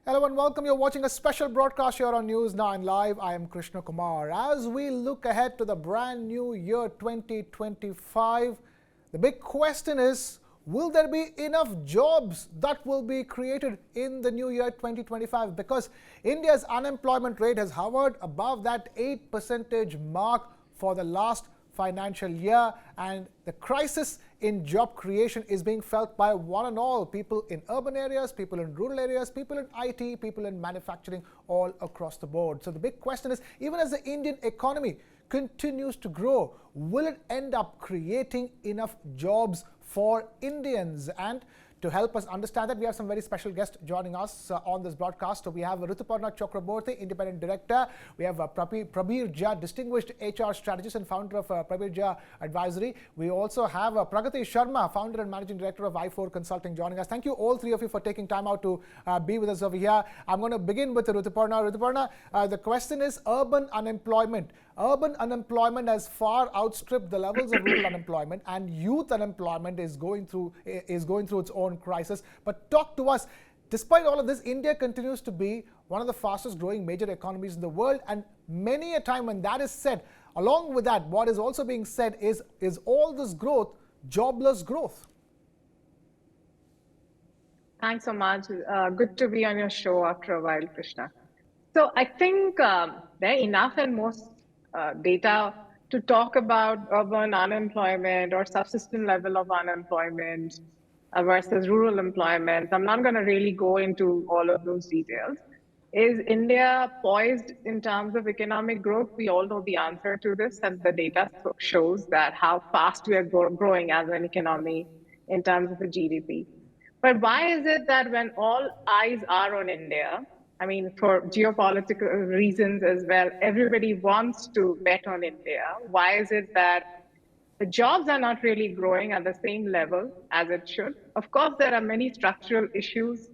Hello and welcome. You're watching a special broadcast here on News 9 Live. I am Krishna Kumar. As we look ahead to the brand new year 2025, the big question is, will there be enough jobs that will be created in the new year 2025? Because India's unemployment rate has hovered above that 8% mark for the last financial year, and the crisis in job creation is being felt by one and all, people in urban areas, people in rural areas, people in IT, people in manufacturing, all across the board. So the big question is, even as the Indian economy continues to grow, will it end up creating enough jobs for Indians? And to help us understand that, we have some very special guests joining us on this broadcast. So we have Rituparna Chakraborty, Independent Director. We have Prabir Jha, Distinguished HR Strategist and founder of Prabir Jha Advisory. We also have Pragati Sharma, Founder and Managing Director of I4 Consulting, joining us. Thank you, all three of you, for taking time out to be with us over here. I'm going to begin with Rituparna. Rituparna, the question is urban unemployment. Urban unemployment has far outstripped the levels of rural unemployment, and youth unemployment is going through its own crisis. But talk to us. Despite all of this, India continues to be one of the fastest growing major economies in the world, and many a time when that is said, along with that, what is also being said is all this growth jobless growth? Thanks so much. Good to be on your show after a while, Krishna. So I think there are enough and most data to talk about urban unemployment or subsistence level of unemployment versus rural employment. I'm not going to really go into all of those details. Is India poised in terms of economic growth? We all know the answer to this, and the data shows that how fast we are growing as an economy in terms of the GDP. But why is it that when all eyes are on India, I mean, for geopolitical reasons as well, everybody wants to bet on India? Why is it that the jobs are not really growing at the same level as it should? Of course, there are many structural issues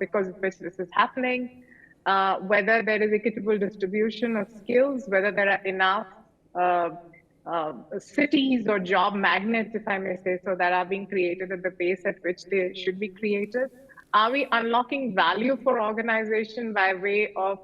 because of which this is happening, whether there is equitable distribution of skills, whether there are enough cities or job magnets, if I may say so, that are being created at the pace at which they should be created. Are we unlocking value for organization by way of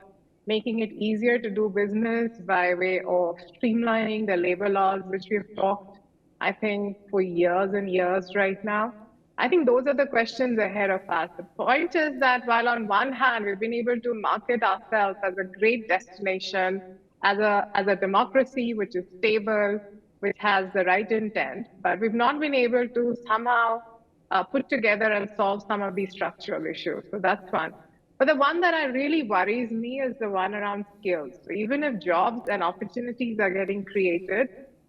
making it easier to do business, by way of streamlining the labor laws, which we have talked, I think, for years and years right now? I think those are the questions ahead of us. The point is that while on one hand, we've been able to market ourselves as a great destination, as a democracy which is stable, which has the right intent, but we've not been able to somehow put together and solve some of these structural issues. So that's one. But the one that really worries me is the one around skills. So even if jobs and opportunities are getting created,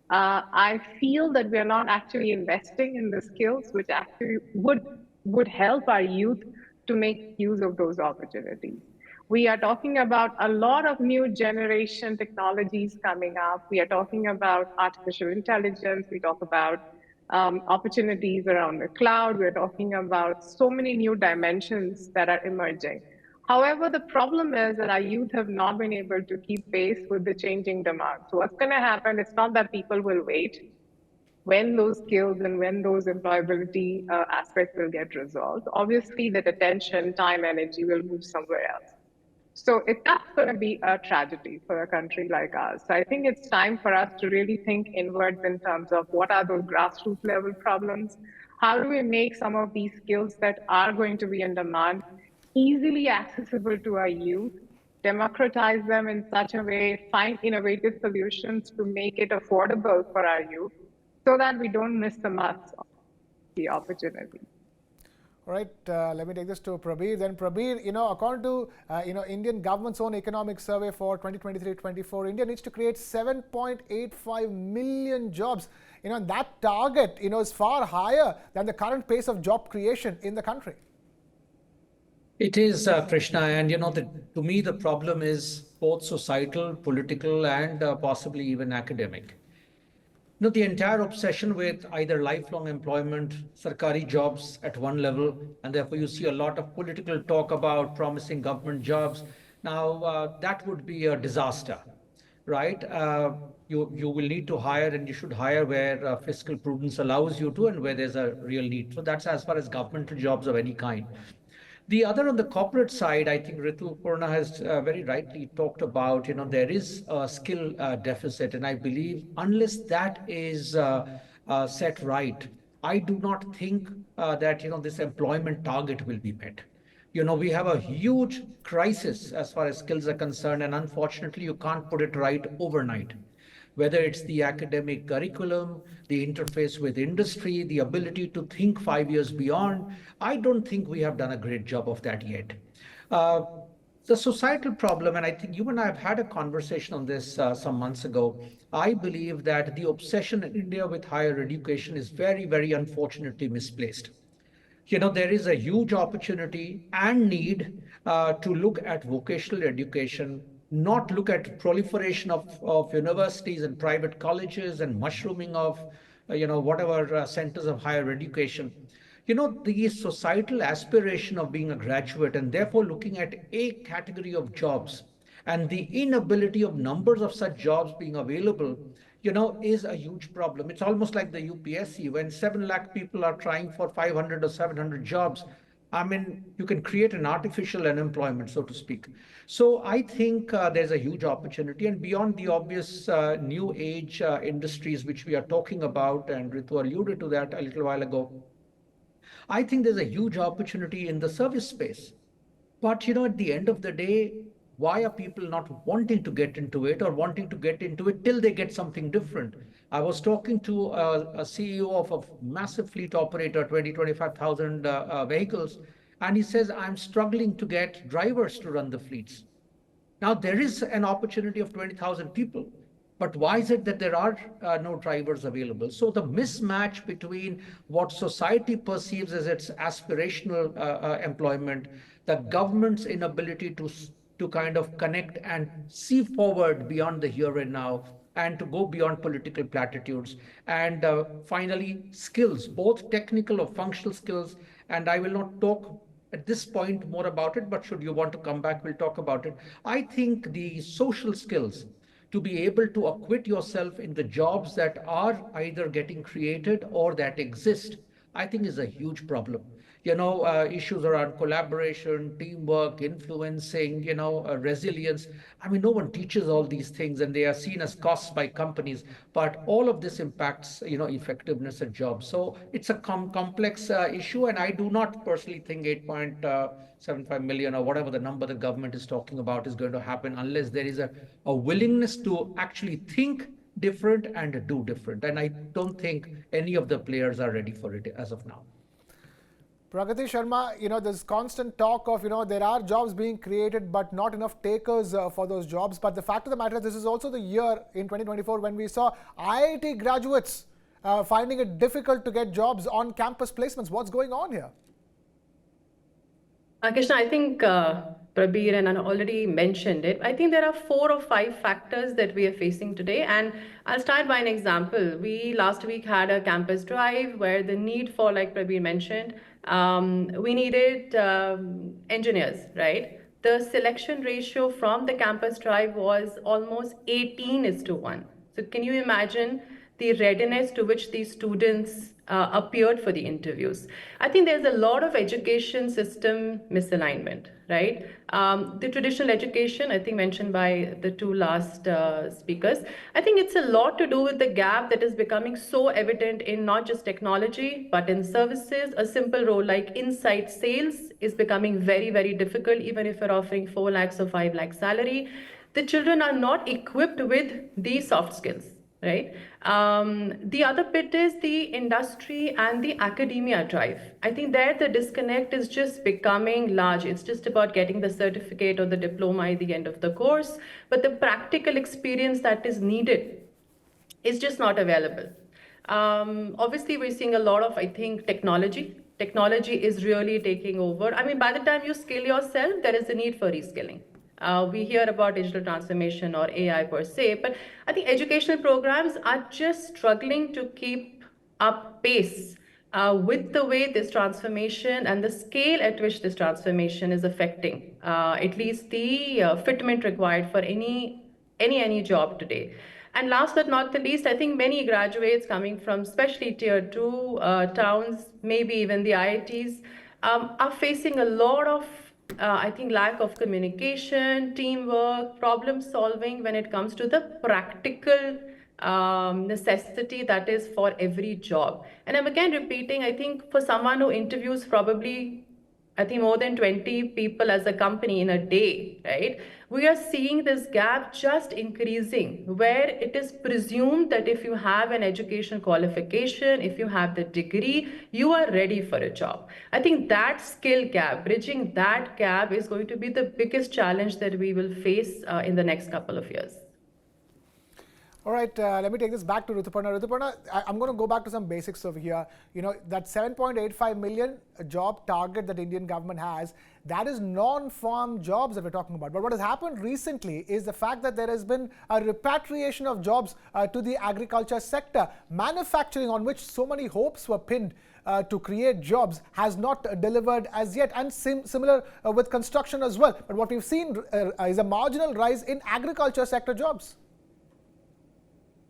I feel that we are not actually investing in the skills which actually would help our youth to make use of those opportunities. We are talking about a lot of new generation technologies coming up. We are talking about artificial intelligence. We talk about opportunities around the cloud. We're talking about so many new dimensions that are emerging. However, the problem is that our youth have not been able to keep pace with the changing demand. So what's going to happen, it's not that people will wait when those skills and when those employability aspects will get resolved. Obviously, that attention, time, energy will move somewhere else. So that's going to be a tragedy for a country like ours. So I think it's time for us to really think inwards in terms of what are those grassroots level problems? How do we make some of these skills that are going to be in demand easily accessible to our youth, democratize them in such a way, find innovative solutions to make it affordable for our youth so that we don't miss the marks of the opportunity. All right, let me take this to Prabir. Then Prabir, according to Indian government's own economic survey for 2023-24, India needs to create 7.85 million jobs. That target, is far higher than the current pace of job creation in the country. It is, Krishna, and to me the problem is both societal, political, and possibly even academic. The entire obsession with either lifelong employment, sarkari jobs at one level, and therefore you see a lot of political talk about promising government jobs. Now, that would be a disaster, right? You will need to hire, and you should hire where fiscal prudence allows you to and where there's a real need. So that's as far as governmental jobs of any kind. The other on the corporate side, I think Ritu Purna has very rightly talked about, there is a skill deficit. And I believe unless that is set right, I do not think that, this employment target will be met. We have a huge crisis as far as skills are concerned, and unfortunately, you can't put it right overnight. Whether it's the academic curriculum, the interface with industry, the ability to think 5 years beyond, I don't think we have done a great job of that yet. Uh, the societal problem, and I think you and I have had a conversation on this some months ago. I believe that the obsession in India with higher education is very, very unfortunately misplaced. There is a huge opportunity and need to look at vocational education, not look at proliferation of universities and private colleges and mushrooming of, whatever centers of higher education. The societal aspiration of being a graduate and therefore looking at a category of jobs and the inability of numbers of such jobs being available, is a huge problem. It's almost like the UPSC when 7 lakh people are trying for 500 or 700 jobs. I mean, you can create an artificial unemployment, so to speak. So I think there's a huge opportunity, and beyond the obvious new age industries which we are talking about, and Ritu alluded to that a little while ago, I think there's a huge opportunity in the service space. But at the end of the day, why are people not wanting to get into it or wanting to get into it till they get something different? I was talking to a CEO of a massive fleet operator, 20, 25,000 vehicles, and he says, I'm struggling to get drivers to run the fleets. Now, there is an opportunity of 20,000 people, but why is it that there are no drivers available? So the mismatch between what society perceives as its aspirational employment, the government's inability to kind of connect and see forward beyond the here and now, and to go beyond political platitudes, and finally, skills, both technical or functional skills. And I will not talk at this point more about it, but should you want to come back, we'll talk about it. I think the social skills to be able to acquit yourself in the jobs that are either getting created or that exist, I think is a huge problem. Issues around collaboration, teamwork, influencing, resilience. I mean, no one teaches all these things and they are seen as costs by companies, but all of this impacts, effectiveness at jobs. So it's a complex issue. And I do not personally think 8.75 million or whatever the number the government is talking about is going to happen unless there is a willingness to actually think different and do different. And I don't think any of the players are ready for it as of now. Pragati Sharma, there's constant talk of, there are jobs being created, but not enough takers for those jobs. But the fact of the matter is, this is also the year in 2024 when we saw IIT graduates finding it difficult to get jobs on campus placements. What's going on here? Krishna, I think Prabir and I already mentioned it. I think there are 4 or 5 factors that we are facing today. And I'll start by an example. We last week had a campus drive where the need for, like Prabir mentioned, we needed engineers, right? The selection ratio from the campus drive was almost 18:1. So can you imagine the readiness to which these students appeared for the interviews? I think there's a lot of education system misalignment, right? The traditional education, I think mentioned by the 2 last speakers, I think it's a lot to do with the gap that is becoming so evident in not just technology, but in services. A simple role like inside sales is becoming very, very difficult, even if you're offering 4 lakhs or 5 lakhs salary. The children are not equipped with these soft skills, right? The other bit is the industry and the academia drive. I think there the disconnect is just becoming large. It's just about getting the certificate or the diploma at the end of the course, but the practical experience that is needed is just not available. Obviously, we're seeing a lot of, I think, technology. Technology is really taking over. I mean, by the time you skill yourself, there is a need for reskilling. We hear about digital transformation or AI per se, but I think educational programs are just struggling to keep up pace with the way this transformation and the scale at which this transformation is affecting at least the fitment required for any job today. And last but not the least, I think many graduates coming from especially tier 2 towns, maybe even the IITs, are facing a lot of, I think, lack of communication, teamwork, problem solving when it comes to the practical necessity that is for every job. And I'm again repeating, I think for someone who interviews probably I think more than 20 people as a company in a day, right? We are seeing this gap just increasing where it is presumed that if you have an education qualification, if you have the degree, you are ready for a job. I think that skill gap, bridging that gap is going to be the biggest challenge that we will face in the next couple of years. All right, let me take this back to Rituparna. Rituparna, I'm going to go back to some basics over here. You know, that 7.85 million job target that the Indian government has, that is non-farm jobs that we're talking about. But what has happened recently is the fact that there has been a repatriation of jobs to the agriculture sector. Manufacturing, on which so many hopes were pinned to create jobs, has not delivered as yet, and similar with construction as well. But what we've seen is a marginal rise in agriculture sector jobs.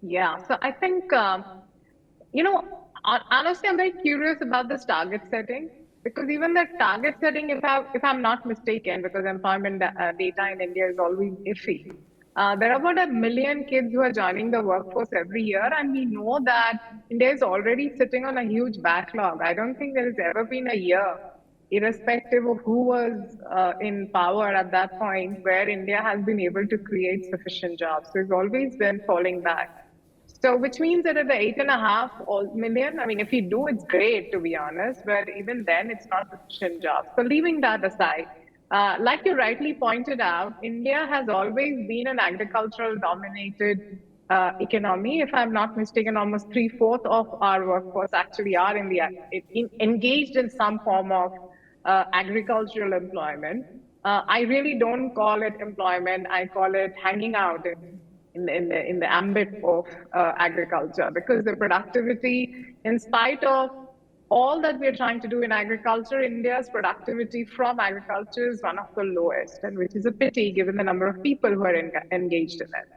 Yeah, so I think, honestly, I'm very curious about this target setting, because even the target setting, if I'm not mistaken, because employment data in India is always iffy, there are about 1 million kids who are joining the workforce every year, and we know that India is already sitting on a huge backlog. I don't think there has ever been a year, irrespective of who was in power at that point, where India has been able to create sufficient jobs. So it's always been falling back. So, which means that at the 8.5 million, I mean, if we do, it's great, to be honest, but even then, it's not sufficient jobs. So, leaving that aside, like you rightly pointed out, India has always been an agricultural dominated economy. If I'm not mistaken, almost 3/4 of our workforce actually are engaged in some form of agricultural employment. I really don't call it employment. I call it hanging out in the ambit of agriculture, because the productivity, in spite of all that we're trying to do in agriculture, India's productivity from agriculture is one of the lowest, and which is a pity given the number of people who are engaged in it.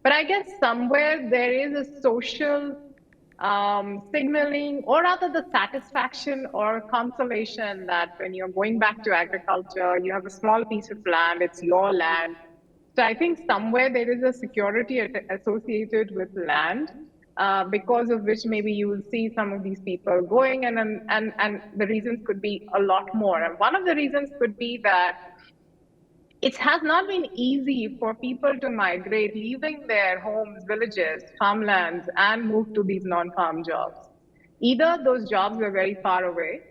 But I guess somewhere there is a social signaling, or rather the satisfaction or consolation, that when you're going back to agriculture, you have a small piece of land, it's your land. So I think somewhere there is a security associated with land, because of which maybe you will see some of these people going, and the reasons could be a lot more. And one of the reasons could be that it has not been easy for people to migrate, leaving their homes, villages, farmlands, and move to these non-farm jobs. Either those jobs were very far away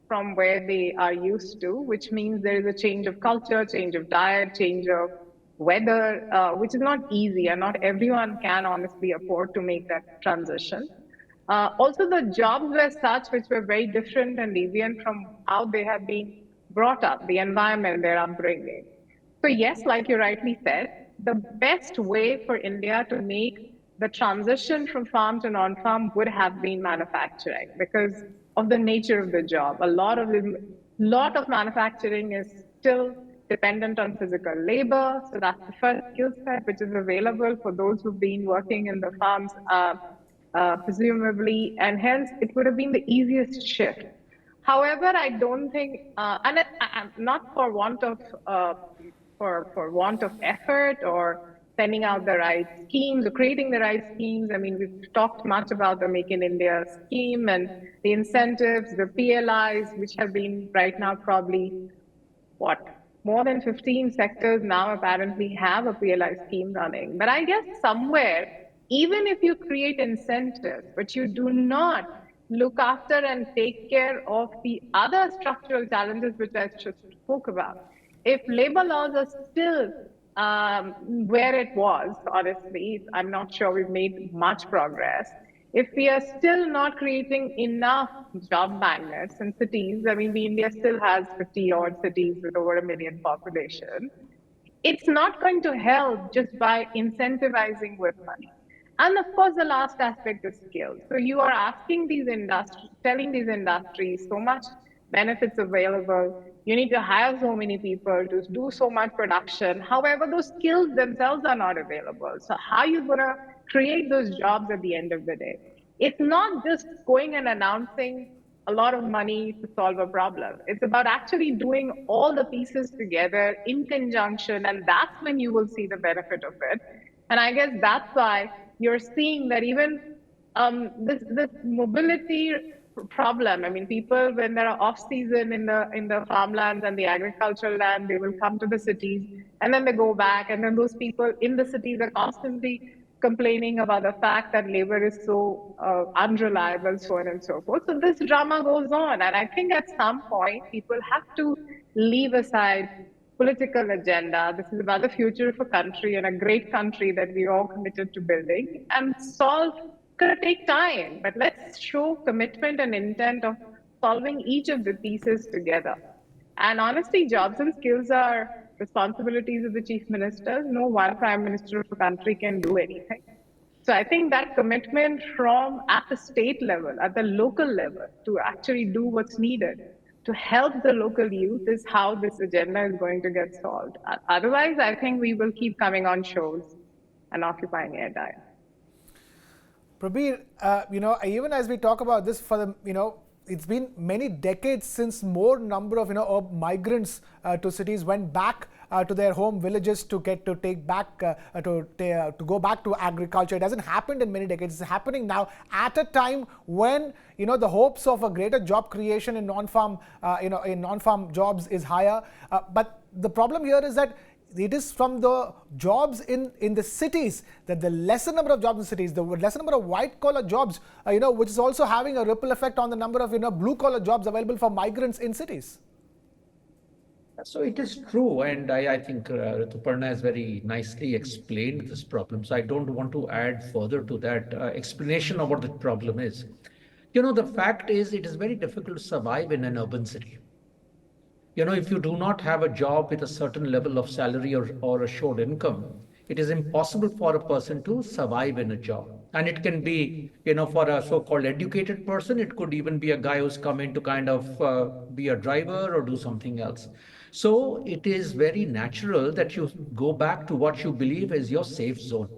from where they are used to, which means there is a change of culture, change of diet, change of weather, which is not easy, and not everyone can honestly afford to make that transition. Also, the jobs were such which were very different and deviant from how they have been brought up, the environment, their upbringing. So yes, like you rightly said, the best way for India to make the transition from farm to non-farm would have been manufacturing, because of the nature of the job. A lot of manufacturing is still dependent on physical labor. So that's the first skill set which is available for those who've been working in the farms, presumably, and hence it would have been the easiest shift. However, I don't think, not for want of for want of effort or sending out the right schemes or creating the right schemes. I mean, we've talked much about the Make in India scheme and the incentives, the PLIs, which have been right now probably, more than 15 sectors now apparently have a PLI scheme running. But I guess somewhere, even if you create incentives, but you do not look after and take care of the other structural challenges which I just spoke about, if labor laws are still where it was, honestly, I'm not sure we've made much progress. If we are still not creating enough job magnets in cities, I mean, India still has 50 odd cities with over 1 million population. It's not going to help just by incentivizing with money. And of course, the last aspect is skills. So you are asking these industries, telling these industries so much benefits available. You need to hire so many people to do so much production. However, those skills themselves are not available. So how are you going to create those jobs at the end of the day? It's not just going and announcing a lot of money to solve a problem. It's about actually doing all the pieces together in conjunction, and that's when you will see the benefit of it. And I guess that's why you're seeing that even this mobility problem. I mean, people when they're off season in the farmlands and the agricultural land, they will come to the cities and then they go back, and then those people in the cities are constantly complaining about the fact that labor is so unreliable, so on and so forth. So this drama goes on, and I think at some point people have to leave aside political agenda. This is about the future of a country and a great country that we're all committed to building and solve. It's going to take time, but let's show commitment and intent of solving each of the pieces together. And honestly, jobs and skills are responsibilities of the chief ministers. No one prime minister of a country can do anything. So I think that commitment from at the state level, at the local level, to actually do what's needed to help the local youth is how this agenda is going to get solved. Otherwise, I think we will keep coming on shows and occupying airtime. Prabir, even as we talk about this for the, it's been many decades since more number of, migrants to cities went back to their home villages to take back, to go back to agriculture. It hasn't happened in many decades. It's happening now at a time when, the hopes of a greater job creation in non-farm, in non-farm jobs is higher. But the problem here is that it is from the jobs in the cities, that the lesser number of jobs in cities, the lesser number of white collar jobs, which is also having a ripple effect on the number of blue collar jobs available for migrants in cities. So it is true, and I think Rituparna has very nicely explained this problem. So I don't want to add further to that explanation of what the problem is. The fact is, it is very difficult to survive in an urban city. If you do not have a job with a certain level of salary or assured income, it is impossible for a person to survive in a job. And it can be, for a so-called educated person, it could even be a guy who's come in to kind of be a driver or do something else. So it is very natural that you go back to what you believe is your safe zone,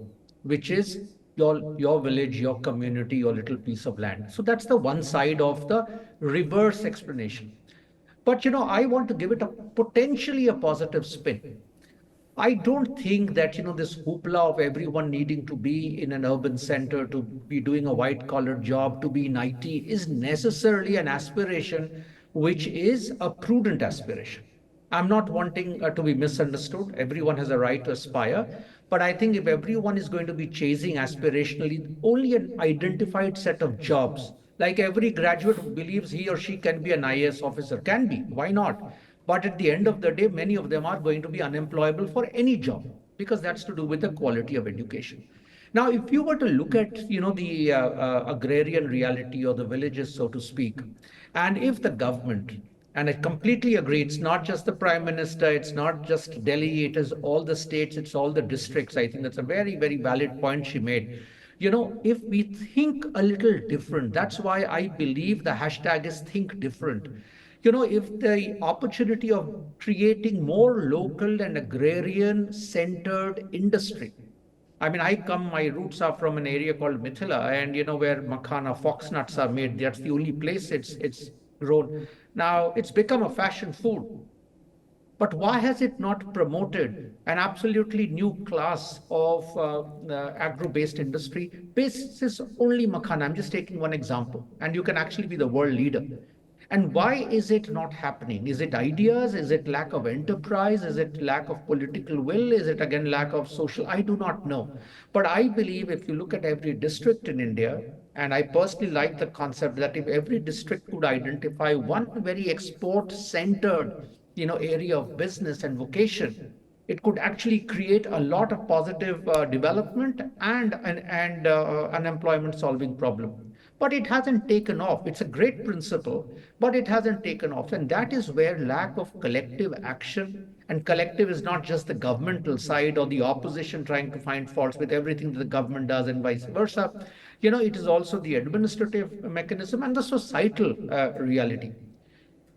which is your village, your community, your little piece of land. So that's the one side of the reverse explanation. But, I want to give it a potentially a positive spin. I don't think that, this hoopla of everyone needing to be in an urban center, to be doing a white collar job, to be in IT is necessarily an aspiration, which is a prudent aspiration. I'm not wanting to be misunderstood. Everyone has a right to aspire. But I think if everyone is going to be chasing aspirationally only an identified set of jobs, like every graduate who believes he or she can be an IAS officer, can be, why not? But at the end of the day, many of them are going to be unemployable for any job, because that's to do with the quality of education. Now, if you were to look at, the agrarian reality or the villages, so to speak, and if the government, and I completely agree, it's not just the Prime Minister, it's not just Delhi, it is all the states, it's all the districts. I think that's a very, very valid point she made. If we think a little different, that's why I believe the hashtag is think different. If the opportunity of creating more local and agrarian centered industry, I mean, my roots are from an area called Mithila, and where makhana, fox nuts are made. That's the only place it's grown. Now, it's become a fashion food. But why has it not promoted an absolutely new class of agro-based industry? Basis only makhana. I'm just taking one example, and you can actually be the world leader. And why is it not happening? Is it ideas? Is it lack of enterprise? Is it lack of political will? Is it again lack of social? I do not know. But I believe if you look at every district in India, and I personally like the concept that if every district could identify one very export-centered area of business and vocation, it could actually create a lot of positive development and unemployment solving problem. But it hasn't taken off. It's a great principle, but it hasn't taken off. And that is where lack of collective action, and collective is not just the governmental side or the opposition trying to find faults with everything that the government does and vice versa. It is also the administrative mechanism and the societal reality.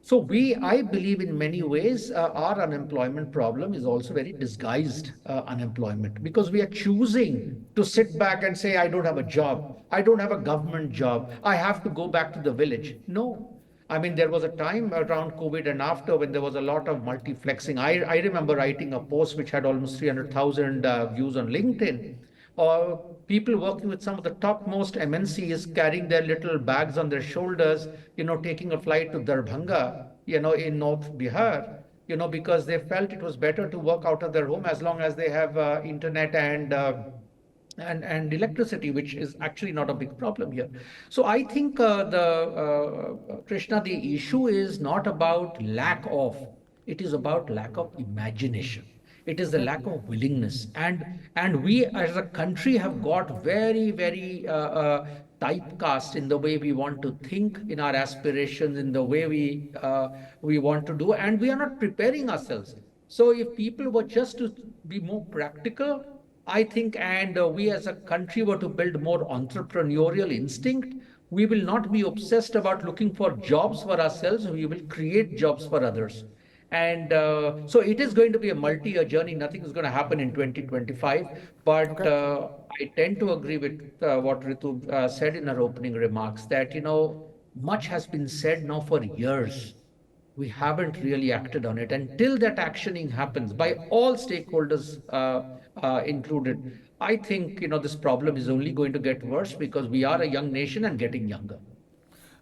So I believe in many ways, our unemployment problem is also very disguised unemployment, because we are choosing to sit back and say, I don't have a job. I don't have a government job. I have to go back to the village. No, I mean, there was a time around COVID and after when there was a lot of multiflexing. I remember writing a post which had almost 300,000 views on LinkedIn, or people working with some of the topmost MNCs carrying their little bags on their shoulders, taking a flight to Darbhanga, in North Bihar, because they felt it was better to work out of their home as long as they have internet and electricity, which is actually not a big problem here. So I think Krishna, the issue is not about lack of, it is about lack of imagination. It is the lack of willingness, and we as a country have got very typecast in the way we want to think, in our aspirations, in the way we want to do, and we are not preparing ourselves. So if people were just to be more practical, I think, and we as a country were to build more entrepreneurial instinct, we will not be obsessed about looking for jobs for ourselves. We will create jobs for others. And so it is going to be a multi-year journey. Nothing is going to happen in 2025. But I tend to agree with what Ritu said in her opening remarks, that, much has been said now for years. We haven't really acted on it. Until that actioning happens by all stakeholders included, I think, this problem is only going to get worse, because we are a young nation and getting younger.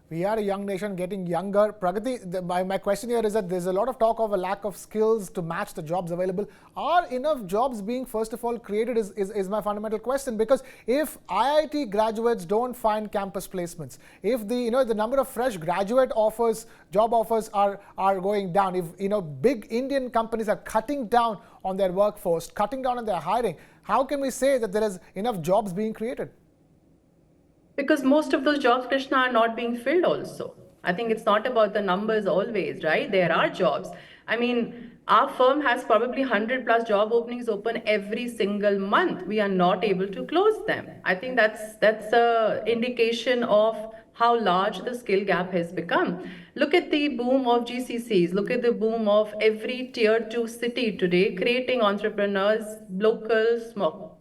We are a young nation getting younger. Pragati, my question here is that there's a lot of talk of a lack of skills to match the jobs available. Are enough jobs being, first of all, created is my fundamental question. Because if IIT graduates don't find campus placements, if the number of fresh graduate offers, job offers are going down, if big Indian companies are cutting down on their workforce, cutting down on their hiring, how can we say that there is enough jobs being created? Because most of those jobs, Krishna, are not being filled also. I think it's not about the numbers always, right? There are jobs. I mean, our firm has probably 100 plus job openings open every single month. We are not able to close them. I think that's a indication of how large the skill gap has become. Look at the boom of GCCs. Look at the boom of every tier 2 city today, creating entrepreneurs, local, small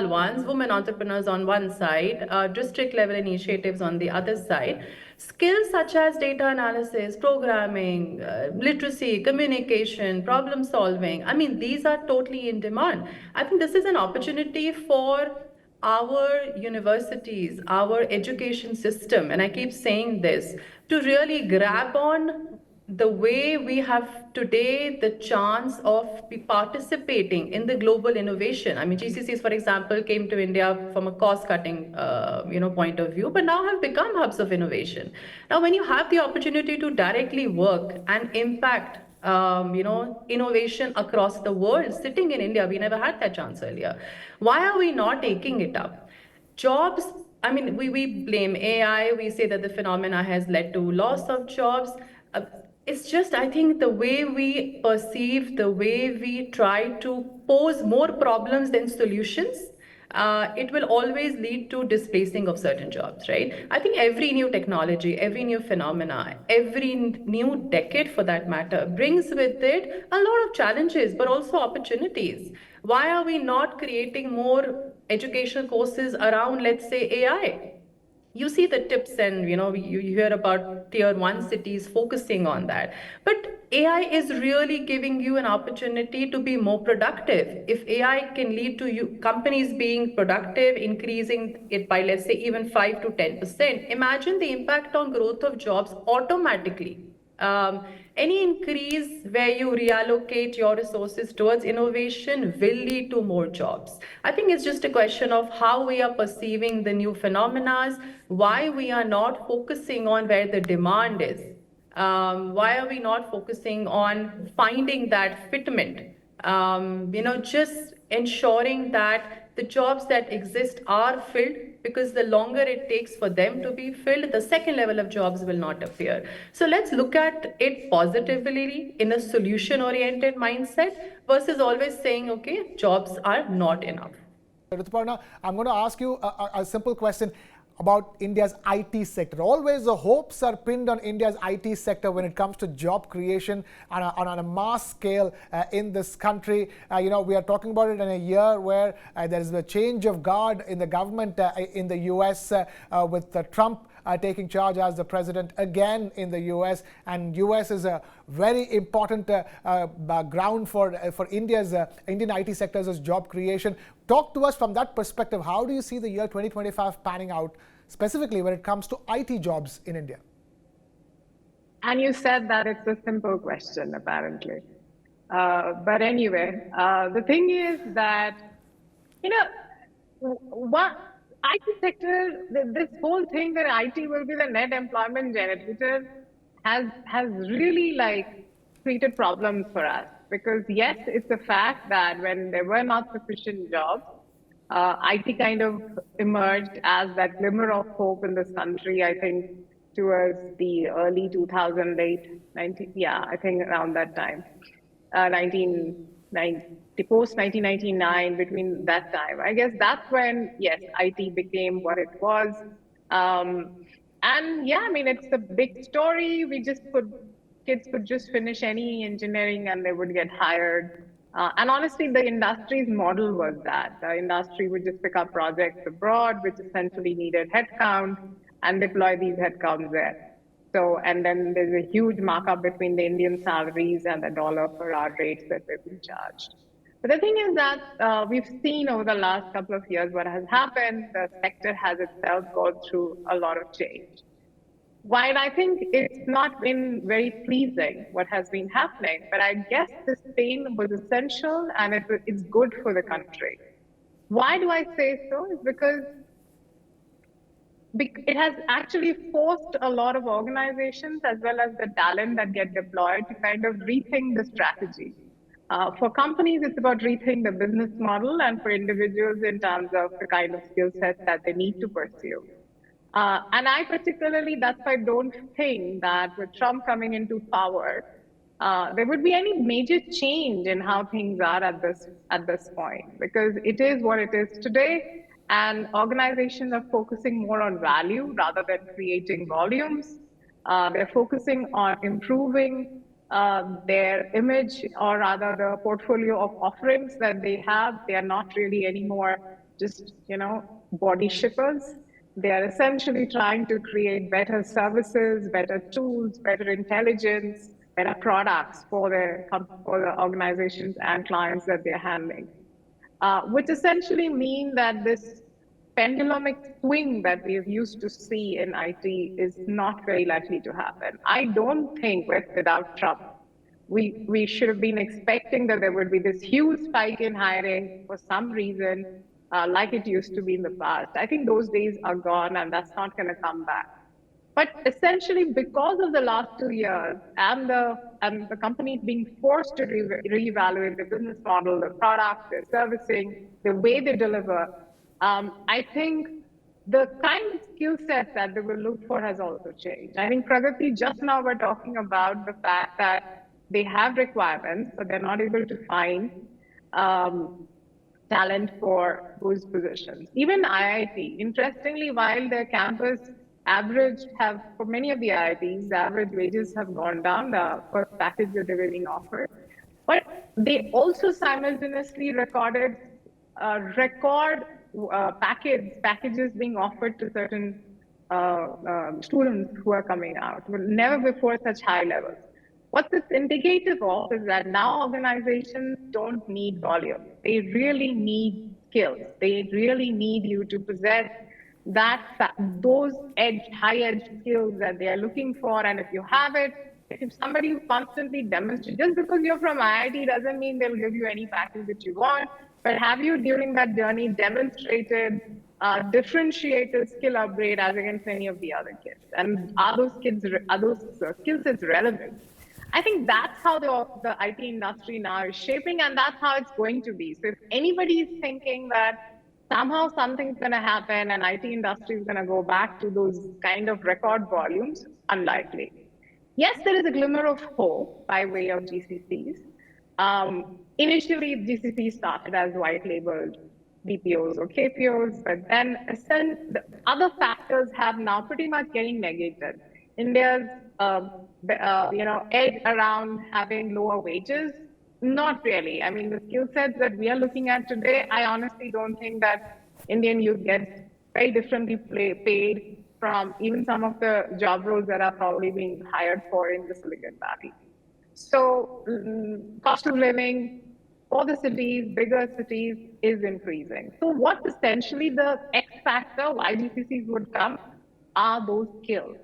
ones, women entrepreneurs on one side, district level initiatives on the other side. Skills such as data analysis, programming, literacy, communication, problem solving, I mean, these are totally in demand. I think this is an opportunity for our universities, our education system, and I keep saying this, to really grab on the way we have today the chance of be participating in the global innovation. I mean, GCCs, for example, came to India from a cost-cutting, point of view, but now have become hubs of innovation. Now, when you have the opportunity to directly work and impact, innovation across the world, sitting in India, we never had that chance earlier. Why are we not taking it up? Jobs, I mean, we blame AI, we say that the phenomena has led to loss of jobs. It's just, I think, the way we perceive, the way we try to pose more problems than solutions, it will always lead to displacing of certain jobs, right? I think every new technology, every new phenomena, every new decade for that matter, brings with it a lot of challenges, but also opportunities. Why are we not creating more educational courses around, let's say, AI? You see the tips, and you hear about tier 1 cities focusing on that, but AI is really giving you an opportunity to be more productive. If AI can lead to companies being productive, increasing it by, let's say, even 5 to 10%, imagine the impact on growth of jobs automatically. Any increase where you reallocate your resources towards innovation will lead to more jobs. I think it's just a question of how we are perceiving the new phenomena, why we are not focusing on where the demand is. Why are we not focusing on finding that fitment? Just ensuring that the jobs that exist are filled, because the longer it takes for them to be filled, the second level of jobs will not appear. So let's look at it positively in a solution-oriented mindset versus always saying, okay, jobs are not enough. Rituparna, I'm going to ask you a simple question about India's IT sector. Always the hopes are pinned on India's IT sector when it comes to job creation on a mass scale in this country. We are talking about it in a year where there is a change of guard in the government in the US with Trump taking charge as the president again in the US, and US is a very important ground for Indian IT sectors as job creation. Talk to us from that perspective. How do you see the year 2025 panning out, specifically when it comes to IT jobs in India? And you said that it's a simple question, apparently. But anyway, the thing is that, what IT sector, this whole thing that IT will be the net employment generator has really created problems for us. Because yes, it's a fact that when there were not sufficient jobs, IT kind of emerged as that glimmer of hope in this country, I think, towards the early 2000, late 90, yeah, I think around that time, 1990, post 1999, between that time. I guess that's when, yes, IT became what it was. And yeah, I mean, it's a big story. Kids could just finish any engineering and they would get hired. And honestly, the industry's model was that. The industry would just pick up projects abroad, which essentially needed headcount, and deploy these headcounts there. So, and then there's a huge markup between the Indian salaries and the dollar per hour rates that we've been charged. But the thing is that we've seen over the last couple of years what has happened. The sector has itself gone through a lot of change. While I think it's not been very pleasing what has been happening, but I guess this pain was essential and it's good for the country. Why do I say so? It's because it has actually forced a lot of organizations as well as the talent that get deployed to kind of rethink the strategy. For companies, it's about rethink the business model, and for individuals in terms of the kind of skill sets that they need to pursue. And I particularly, that's why I don't think that with Trump coming into power, there would be any major change in how things are at this point, because it is what it is today, and organizations are focusing more on value rather than creating volumes. They're focusing on improving their image, or rather the portfolio of offerings that they have. They are not really anymore just, body shippers. They are essentially trying to create better services, better tools, better intelligence, better products for the organizations and clients that they're handling. Which essentially mean that this pendulumic swing that we have used to see in IT is not very likely to happen. I don't think without Trump, we should have been expecting that there would be this huge spike in hiring for some reason, like it used to be in the past. I think those days are gone, and that's not going to come back. But essentially, because of the last 2 years and the companies being forced to reevaluate the business model, the product, the servicing, the way they deliver, I think the kind of skill set that they will look for has also changed. I think, Pragati, just now we're talking about the fact that they have requirements, but they're not able to find talent for those positions. Even IIT, interestingly, while their campus average for many of the IITs, the average wages have gone down, the first package that they were being offered. But they also simultaneously recorded packages being offered to certain students who are coming out. Never before such high levels. What this indicative of is that now organizations don't need volume. They really need skills. They really need you to possess those high-edge skills that they are looking for. And if you have it, if somebody who constantly demonstrates, just because you're from IIT doesn't mean they'll give you any package that you want, but have you during that journey demonstrated differentiated skill upgrade as against any of the other kids? And are those skill sets relevant? I think that's how the IT industry now is shaping, and that's how it's going to be. So if anybody is thinking that somehow something's going to happen and IT industry is going to go back to those kind of record volumes, unlikely. Yes, there is a glimmer of hope by way of GCCs. Initially, GCCs started as white-labeled BPOs or KPOs, but then the other factors have now pretty much getting negated. India's edge around having lower wages, not really. I mean, the skill sets that we are looking at today, I honestly don't think that Indian youth gets very differently paid from even some of the job roles that are probably being hired for in the Silicon Valley. So cost of living for the cities, bigger cities, is increasing. So what essentially the X factor why GCCs would come are those skills,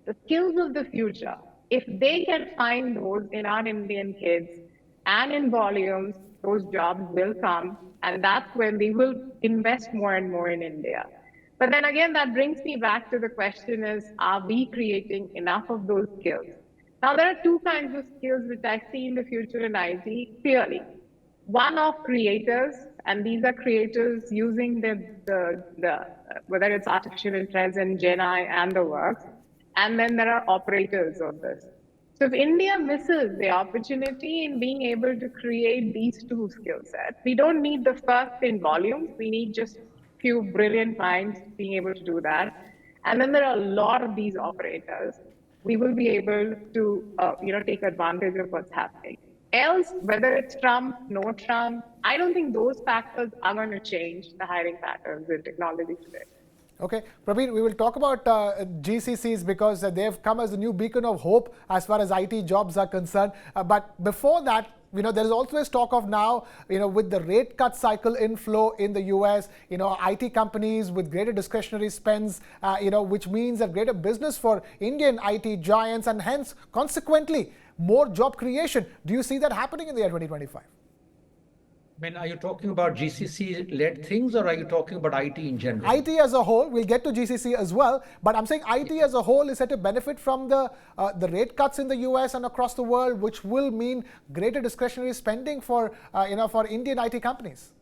the skills of the future. If they can find those in our Indian kids and in volumes, those jobs will come, and that's when we will invest more and more in India. But then again, that brings me back to the question is, are we creating enough of those skills? Now, there are two kinds of skills which I see in the future in IT clearly. One of creators, and these are creators using the whether it's artificial intelligence, Gen AI, and the works, and then there are operators of this. So if India misses the opportunity in being able to create these two skill sets, we don't need the first in volumes. We need just few brilliant minds being able to do that. And then there are a lot of these operators. We will be able to, take advantage of what's happening. Else, whether it's Trump, no Trump, I don't think those factors are going to change the hiring patterns in technology today. Okay, Prabir, we will talk about GCCs because they've come as a new beacon of hope as far as IT jobs are concerned. But before that, there is also a talk of now, with the rate cut cycle inflow in the US, IT companies with greater discretionary spends, which means a greater business for Indian IT giants and hence, consequently, more job creation. Do you see that happening in the year 2025? I mean, are you talking about GCC-led things or are you talking about IT in general? IT as a whole, we'll get to GCC as well, but I'm saying IT as a whole is set to benefit from the rate cuts in the US and across the world, which will mean greater discretionary spending for Indian IT companies.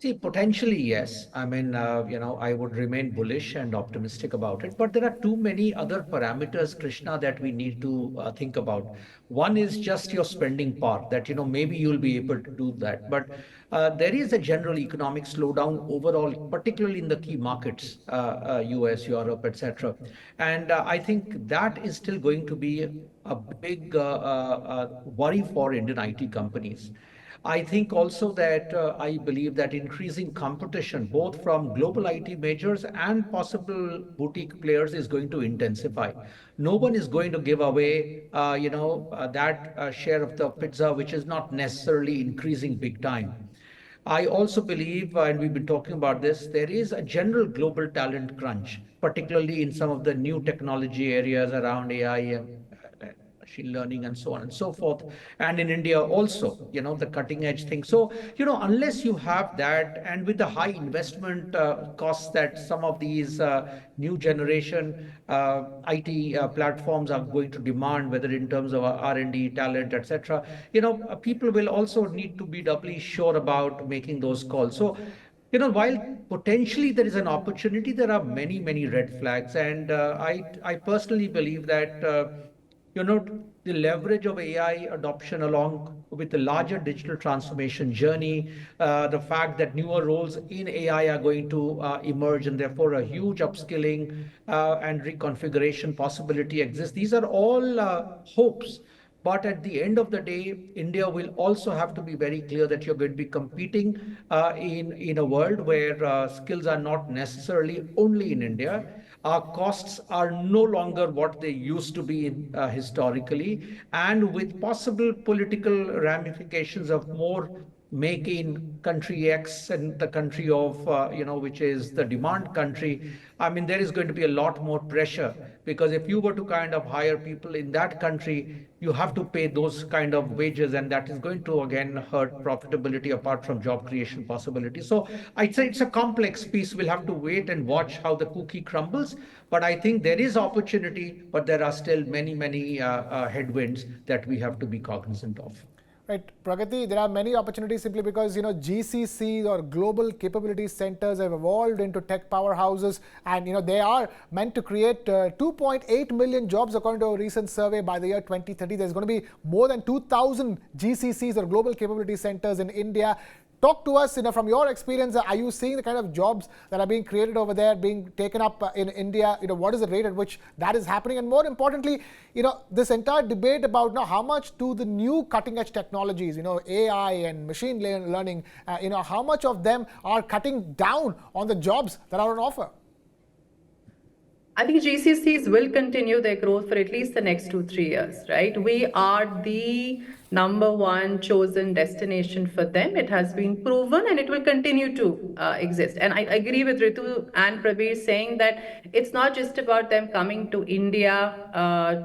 See, potentially, yes. I mean, I would remain bullish and optimistic about it. But there are too many other parameters, Krishna, that we need to think about. One is just your spending power, that, maybe you'll be able to do that. But there is a general economic slowdown overall, particularly in the key markets, US, Europe, etc. And I think that is still going to be a big worry for Indian IT companies. I think also that I believe that increasing competition, both from global IT majors and possible boutique players, is going to intensify. No one is going to give away, that share of the pizza, which is not necessarily increasing big time. I also believe, and we've been talking about this, there is a general global talent crunch, particularly in some of the new technology areas around AI and machine learning and so on and so forth. And in India also, the cutting edge thing. So, unless you have that, and with the high investment costs that some of these new generation IT platforms are going to demand, whether in terms of R&D, talent, etc., people will also need to be doubly sure about making those calls. So, while potentially there is an opportunity, there are many, many red flags. And I personally believe that the leverage of AI adoption along with the larger digital transformation journey, the fact that newer roles in AI are going to emerge and therefore a huge upskilling and reconfiguration possibility exists. These are all hopes. But at the end of the day, India will also have to be very clear that you're going to be competing in a world where skills are not necessarily only in India. Our costs are no longer what they used to be historically, and with possible political ramifications of more make in country X and the country of, which is the demand country. I mean, there is going to be a lot more pressure because if you were to kind of hire people in that country, you have to pay those kind of wages, and that is going to again hurt profitability apart from job creation possibilities. So I'd say it's a complex piece. We'll have to wait and watch how the cookie crumbles. But I think there is opportunity, but there are still many, many headwinds that we have to be cognizant of. Right, Pragati, there are many opportunities simply because, GCCs or global capability centers have evolved into tech powerhouses and, they are meant to create 2.8 million jobs according to a recent survey by the year 2030. There's going to be more than 2,000 GCCs or global capability centers in India. Talk to us, from your experience. Are you seeing the kind of jobs that are being created over there, being taken up in India? What is the rate at which that is happening? And more importantly, this entire debate about how much do the new cutting-edge technologies, AI and machine learning, how much of them are cutting down on the jobs that are on offer? I think GCCs will continue their growth for at least the next 2-3 years, right? We are the number one chosen destination for them. It has been proven and it will continue to exist. And I agree with Ritu and Prabir saying that it's not just about them coming to India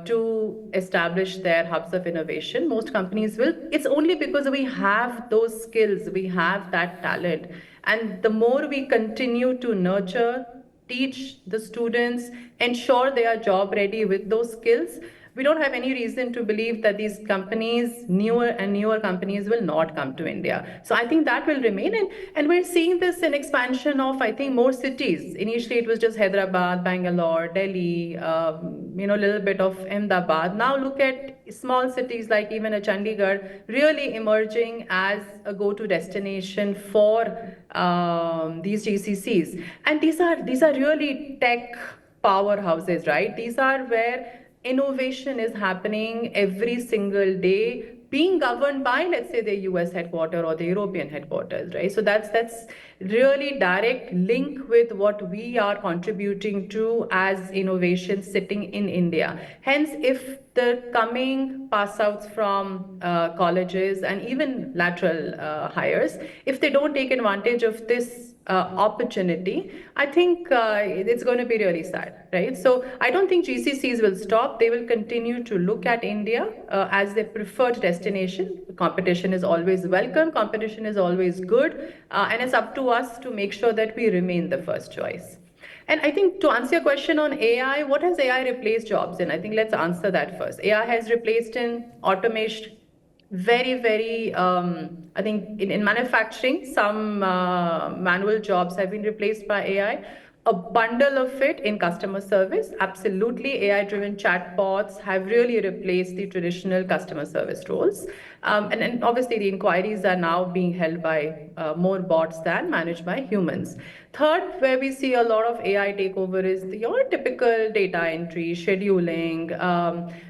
to establish their hubs of innovation. Most companies will. It's only because we have those skills, we have that talent. And the more we continue to nurture, teach the students, ensure they are job ready with those skills, we don't have any reason to believe that these companies, newer and newer companies, will not come to India. So I think that will remain. And we're seeing this in expansion of, I think, more cities. Initially, it was just Hyderabad, Bangalore, Delhi, a little bit of Ahmedabad. Now look at small cities like even a Chandigarh really emerging as a go-to destination for these GCCs. And these are really tech powerhouses, right? These are where innovation is happening every single day, being governed by, let's say, the US headquarters or the European headquarters, right? So that's really direct link with what we are contributing to as innovation sitting in India. Hence, if the coming pass outs from colleges and even lateral hires, if they don't take advantage of this opportunity, I think it's going to be really sad, right? So I don't think GCCs will stop. They will continue to look at India as their preferred destination. Competition is always welcome. Competition is always good. And it's up to us to make sure that we remain the first choice. And I think to answer your question on AI, what has AI replaced jobs in? I think let's answer that first. AI has replaced in automation, very, I think in manufacturing, some manual jobs have been replaced by AI. A bundle of it in customer service, absolutely. AI-driven chatbots have really replaced the traditional customer service roles. And obviously, the inquiries are now being held by more bots than managed by humans. Third, where we see a lot of AI takeover is your typical data entry, scheduling,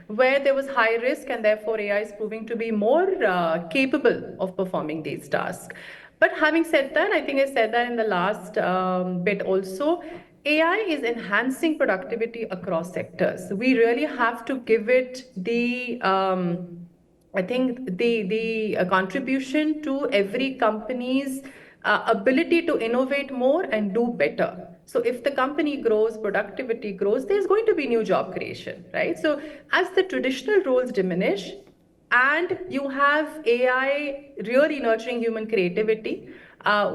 where there was high risk and therefore AI is proving to be more capable of performing these tasks. But having said that, I think I said that in the last bit also, AI is enhancing productivity across sectors. We really have to give it the I think the contribution to every company's ability to innovate more and do better. So if the company grows, productivity grows, there's going to be new job creation, right? So as the traditional roles diminish, and you have AI really nurturing human creativity,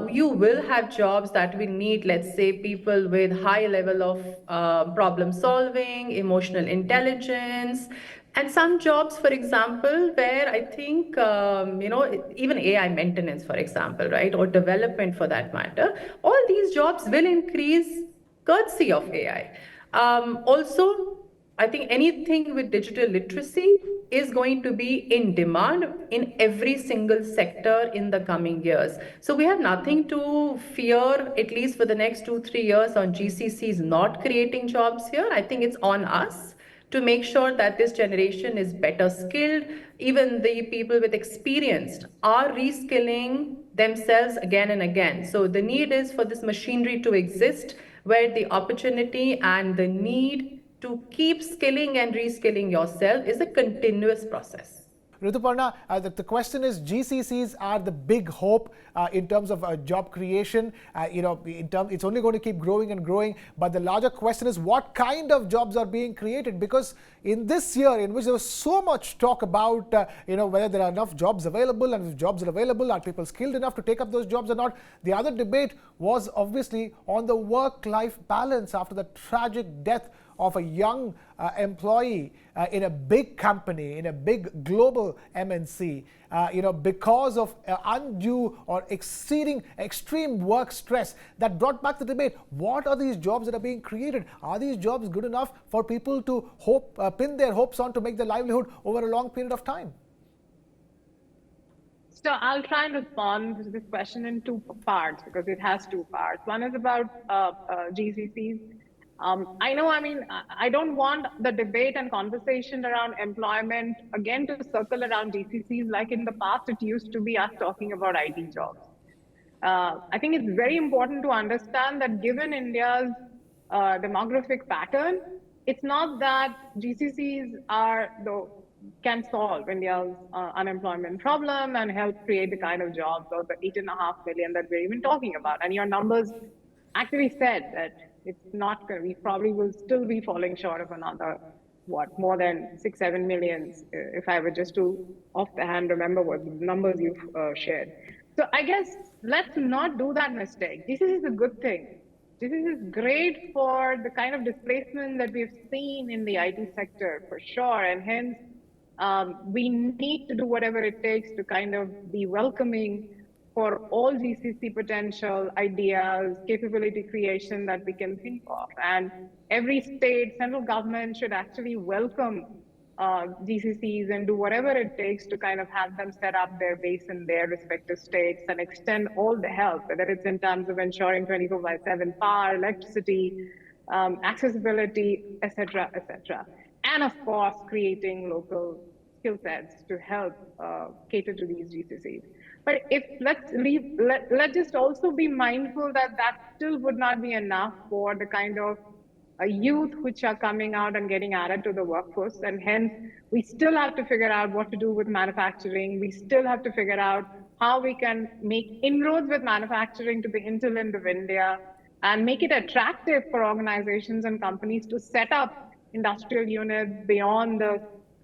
you will have jobs that will need, let's say, people with high level of problem solving, emotional intelligence, and some jobs, for example, where I think, even AI maintenance, for example, right, or development for that matter, all these jobs will increase courtesy of AI. Also, I think anything with digital literacy is going to be in demand in every single sector in the coming years. So we have nothing to fear, at least for the next 2-3 years, on GCCs not creating jobs here. I think it's on us to make sure that this generation is better skilled. Even the people with experience are reskilling themselves again and again. So the need is for this machinery to exist where the opportunity and the need to keep skilling and reskilling yourself is a continuous process. Rituparna, the question is, GCCs are the big hope in terms of job creation. It's only going to keep growing and growing. But the larger question is, what kind of jobs are being created? Because in this year, in which there was so much talk about, whether there are enough jobs available, and if jobs are available, are people skilled enough to take up those jobs or not? The other debate was obviously on the work-life balance after the tragic death of a young employee in a big company, in a big global MNC, because of undue or extreme work stress. That brought back the debate. What are these jobs that are being created? Are these jobs good enough for people to pin their hopes on to make their livelihood over a long period of time? So I'll try and respond to this question in two parts because it has two parts. One is about GCCs. I don't want the debate and conversation around employment again to circle around GCCs like in the past it used to be us talking about IT jobs. I think it's very important to understand that given India's demographic pattern, it's not that GCCs can solve India's unemployment problem and help create the kind of jobs or the 8.5 million that we're even talking about. And your numbers actually said that it's not going to, we probably will still be falling short of another, what, more than 6, 7 millions, if I were just to off the hand remember what numbers you've shared. So I guess let's not do that mistake. This is a good thing. This is great for the kind of displacement that we've seen in the IT sector for sure. And hence, we need to do whatever it takes to kind of be welcoming for all GCC potential ideas, capability creation that we can think of. And every state, central government should actually welcome GCCs and do whatever it takes to kind of have them set up their base in their respective states and extend all the help, whether it's in terms of ensuring 24/7 power, electricity, accessibility, et cetera, et cetera. And of course, creating local skill sets to help cater to these GCCs. But if let's just also be mindful that that still would not be enough for the kind of youth which are coming out and getting added to the workforce. And hence, we still have to figure out what to do with manufacturing. We still have to figure out how we can make inroads with manufacturing to the hinterland of India and make it attractive for organizations and companies to set up industrial units beyond the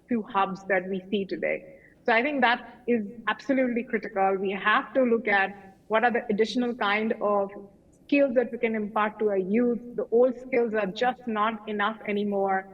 few hubs that we see today. So I think that is absolutely critical. We have to look at what are the additional kind of skills that we can impart to our youth. The old skills are just not enough anymore.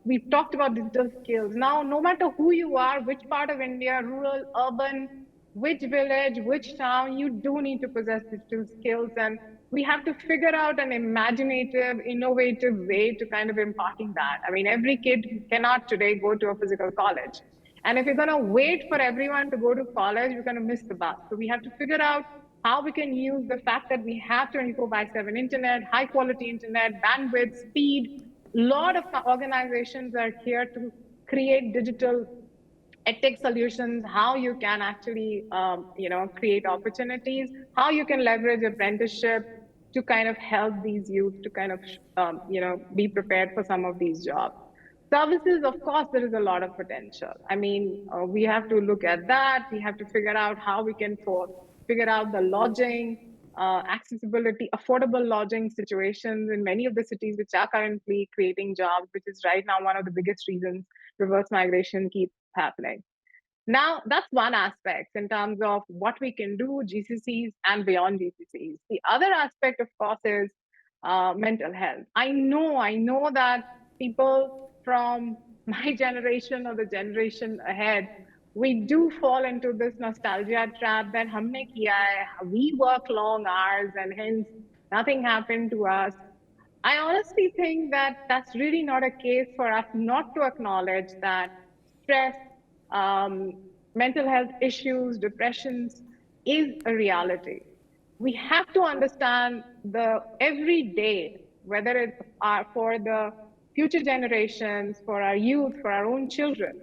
We've talked about digital skills. Now, no matter who you are, which part of India, rural, urban, which village, which town, you do need to possess digital skills. And we have to figure out an imaginative, innovative way to kind of imparting that. I mean, every kid cannot today go to a physical college. And if you're going to wait for everyone to go to college, you're going to miss the bus. So we have to figure out how we can use the fact that we have 24/7 internet, high quality internet, bandwidth, speed. A lot of organizations are here to create digital edtech solutions, how you can actually create opportunities, how you can leverage apprenticeship to kind of help these youth to kind of be prepared for some of these jobs. Services, of course, there is a lot of potential. I mean, we have to look at that. We have to figure out how we can figure out the lodging, accessibility, affordable lodging situations in many of the cities which are currently creating jobs, which is right now one of the biggest reasons reverse migration keeps happening. Now, that's one aspect in terms of what we can do, GCCs and beyond GCCs. The other aspect, of course, is mental health. I know that people from my generation or the generation ahead, we do fall into this nostalgia trap that humne kiya hai, we work long hours and hence nothing happened to us. I honestly think that that's really not a case for us not to acknowledge that stress, mental health issues, depressions is a reality. We have to understand the every day, whether it's for the future generations, for our youth, for our own children.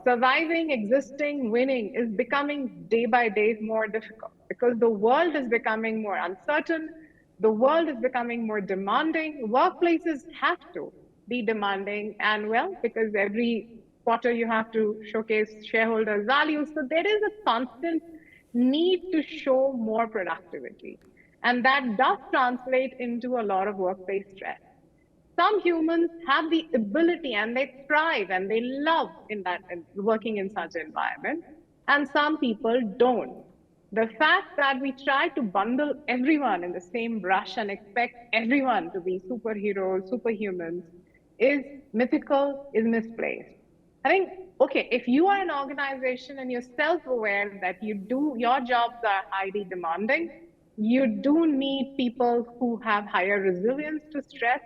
Surviving, existing, winning is becoming day by day more difficult because the world is becoming more uncertain. The world is becoming more demanding. Workplaces have to be demanding, and well, because every quarter you have to showcase shareholders' value. So there is a constant need to show more productivity. And that does translate into a lot of workplace stress. Some humans have the ability and they thrive and they love working in such environment, and some people don't. The fact that we try to bundle everyone in the same brush and expect everyone to be superheroes, superhumans is mythical, is misplaced. I think, okay, if you are an organization and you're self-aware that your jobs are highly demanding, you do need people who have higher resilience to stress.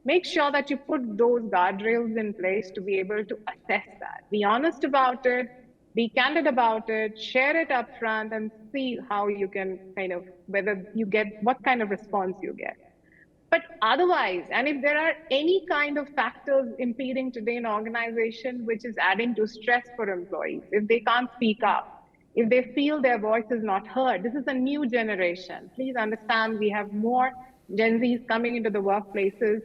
Make sure that you put those guardrails in place to be able to assess that. Be honest about it, be candid about it, share it up front and see how you can whether you get, what kind of response you get. But otherwise, and if there are any kind of factors impeding today in organization, which is adding to stress for employees, if they can't speak up, if they feel their voice is not heard, this is a new generation. Please understand we have more Gen Zs coming into the workplaces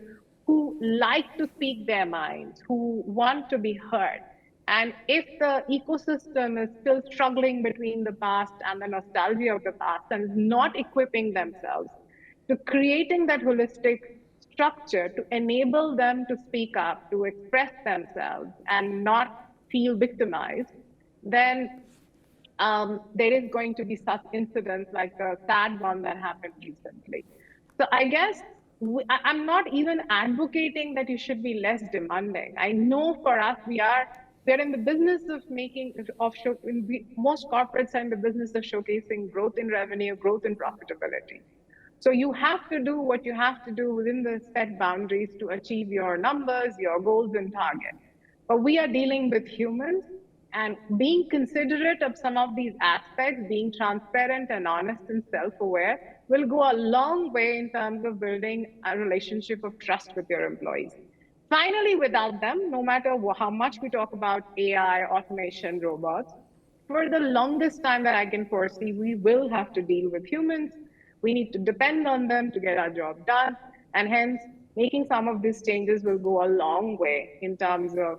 who like to speak their minds, who want to be heard. And if the ecosystem is still struggling between the past and the nostalgia of the past and is not equipping themselves to creating that holistic structure to enable them to speak up, to express themselves, and not feel victimized, then there is going to be such incidents like the sad one that happened recently. So I guess I'm not even advocating that you should be less demanding. I know for us, we're in the business of making of show. Most corporates are in the business of showcasing growth in revenue, growth in profitability. So you have to do what you have to do within the set boundaries to achieve your numbers, your goals, and targets. But we are dealing with humans, and being considerate of some of these aspects, being transparent and honest and self aware, will go a long way in terms of building a relationship of trust with your employees. Finally, without them, no matter how much we talk about AI, automation, robots, for the longest time that I can foresee, we will have to deal with humans. We need to depend on them to get our job done. And hence, making some of these changes will go a long way in terms of,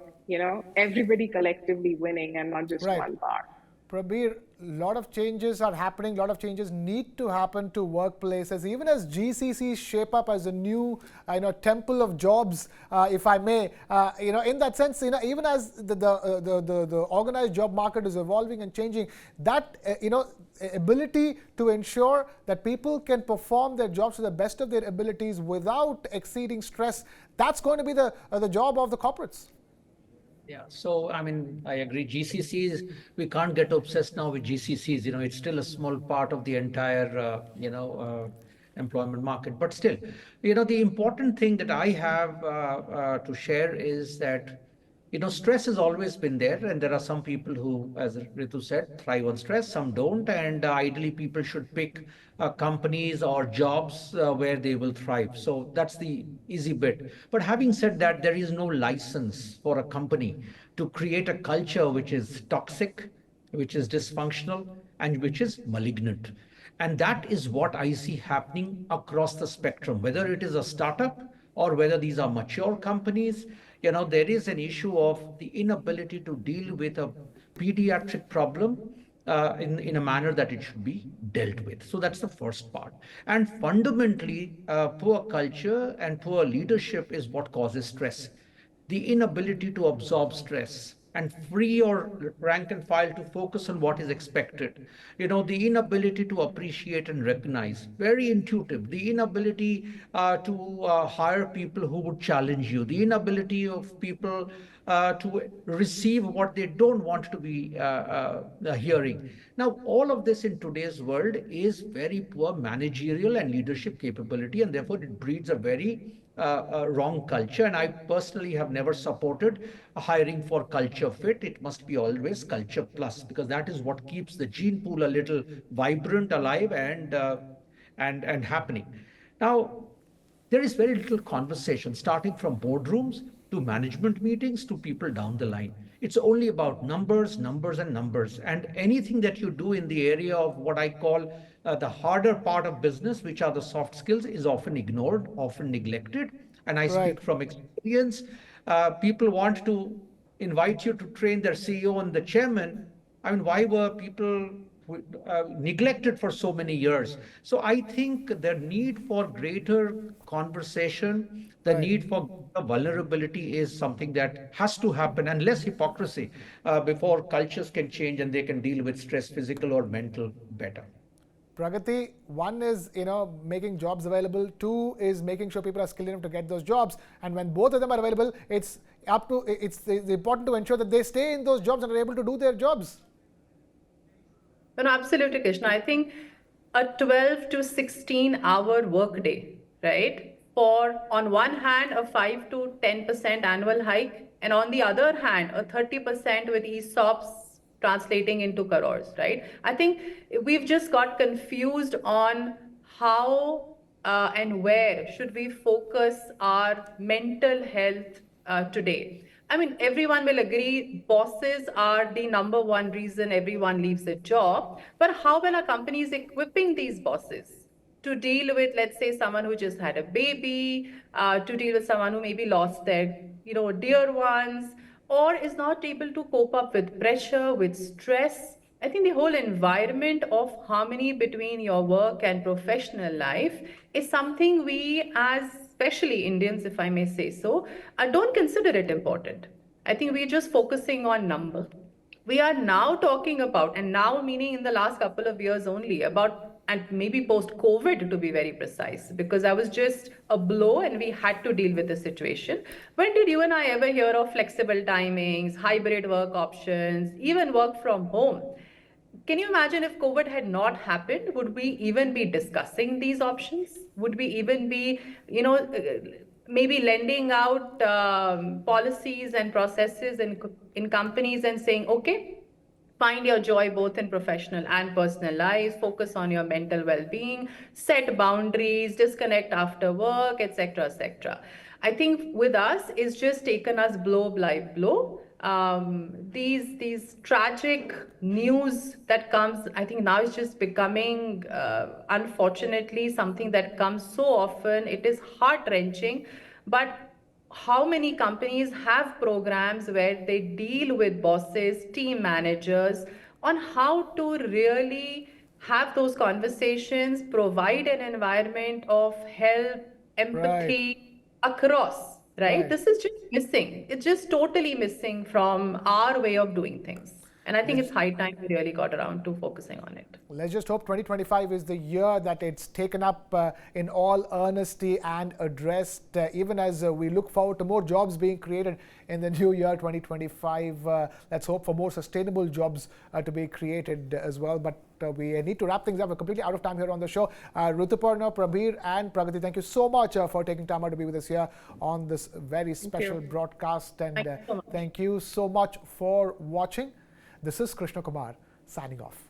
everybody collectively winning and not just Right. one part. Prabir, a lot of changes are happening, a lot of changes need to happen to workplaces, even as GCCs shape up as a new, temple of jobs, if I may. In that sense, even as the organized job market is evolving and changing, that, ability to ensure that people can perform their jobs to the best of their abilities without exceeding stress, that's going to be the job of the corporates. Yeah, so I mean, I agree. GCCs, we can't get obsessed now with GCCs. It's still a small part of the entire, employment market. But still, the important thing that I have to share is that, stress has always been there, and there are some people who, as Ritu said, thrive on stress. Some don't, and ideally, people should pick companies or jobs where they will thrive. So that's the easy bit. But having said that, there is no license for a company to create a culture which is toxic, which is dysfunctional, and which is malignant. And that is what I see happening across the spectrum, whether it is a startup or whether these are mature companies. There is an issue of the inability to deal with a pediatric problem in a manner that it should be dealt with. So that's the first part. And fundamentally, poor culture and poor leadership is what causes stress. The inability to absorb stress and free your rank and file to focus on what is expected. The inability to appreciate and recognize, very intuitive. The inability to hire people who would challenge you. The inability of people to receive what they don't want to be hearing. Now, all of this in today's world is very poor managerial and leadership capability, and therefore it breeds a very wrong culture. And I personally have never supported hiring for culture fit. It must be always culture plus, because that is what keeps the gene pool a little vibrant, alive, and happening. Now, there is very little conversation, starting from boardrooms to management meetings to people down the line. It's only about numbers, numbers, and numbers. And anything that you do in the area of what I call the harder part of business, which are the soft skills, is often ignored, often neglected. And I Right. speak from experience. People want to invite you to train their CEO and the chairman. I mean, why were people neglected for so many years? So I think the need for greater conversation, the Right. need for vulnerability is something that has to happen, and less hypocrisy before cultures can change and they can deal with stress, physical or mental, better. Pragati, one is making jobs available. Two is making sure people are skilled enough to get those jobs. And when both of them are available, it's important to ensure that they stay in those jobs and are able to do their jobs. No, absolutely, Krishna. I think a 12 to 16-hour workday, right? For, on one hand, a 5 to 10% annual hike, and on the other hand, a 30% with ESOPs translating into crores, right? I think we've just got confused on how and where should we focus our mental health today. I mean, everyone will agree bosses are the number one reason everyone leaves a job, but how well are companies equipping these bosses to deal with, let's say, someone who just had a baby, to deal with someone who maybe lost their, dear ones, or is not able to cope up with pressure, with stress. I think the whole environment of harmony between your work and professional life is something we, as especially Indians, if I may say so, don't consider it important. I think we're just focusing on number. We are now talking about, and now meaning in the last couple of years only, about, and maybe post COVID to be very precise, because I was just a blow and we had to deal with the situation. When did you and I ever hear of flexible timings, hybrid work options, even work from home? Can you imagine if COVID had not happened? Would we even be discussing these options? Would we even be, maybe lending out policies and processes in companies and saying, okay, find your joy both in professional and personal lives, focus on your mental well-being, set boundaries, disconnect after work, etc., etc. I think with us, it's just taken us blow by blow. These tragic news that comes, I think now is just becoming, unfortunately, something that comes so often. It is heart-wrenching, but how many companies have programs where they deal with bosses, team managers on how to really have those conversations, provide an environment of help, empathy across, right? This is just missing. It's just totally missing from our way of doing things. And I think it's high time we really got around to focusing on it. Let's just hope 2025 is the year that it's taken up in all earnesty and addressed, even as we look forward to more jobs being created in the new year 2025. Let's hope for more sustainable jobs to be created as well. But we need to wrap things up. We're completely out of time here on the show. Rituparna, Prabir and Pragati, thank you so much for taking time out to be with us here on this very special broadcast. And thank you so much for watching. This is Krishna Kumar signing off.